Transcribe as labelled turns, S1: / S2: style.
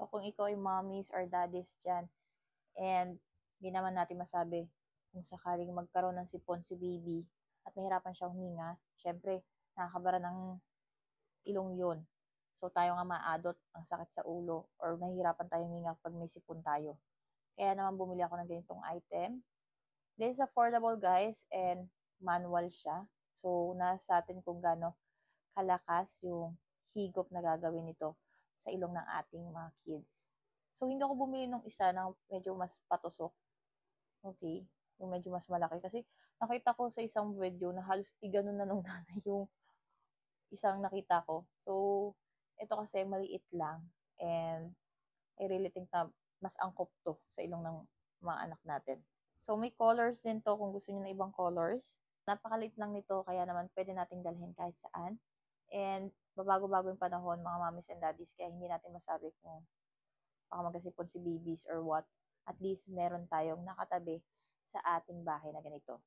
S1: So, kung ikaw ay mommies or daddies dyan, and hindi naman natin masabi kung sakaling magkaroon ng sipon si baby at mahirapan siyang huminga, syempre, nakakabara ng ilong yun. So, tayo nga ma-adult, ang sakit sa ulo, or nahihirapan tayong huminga pag may sipon tayo. Kaya naman bumili ako ng ganitong item. This is affordable guys, and manual siya. So, nasa atin kung gaano kalakas yung higop na gagawin nito sa ilong ng ating mga kids. So, hindi ako bumili ng isa na medyo mas patusok. Okay? Yung medyo mas malaki. Kasi nakita ko sa isang video na halos iganon na nung nanay yung isang nakita ko. So, ito kasi maliit lang. And I really think na mas angkop to sa ilong ng mga anak natin. So, may colors din to kung gusto niyo ng ibang colors. Napakaliit lang nito, kaya naman pwede nating dalhin kahit saan. And babago-bago yung panahon, mga mommies and daddies, kaya hindi natin masabi kung baka magkasipon si babies or what. At least meron tayong nakatabi sa ating bahay na ganito.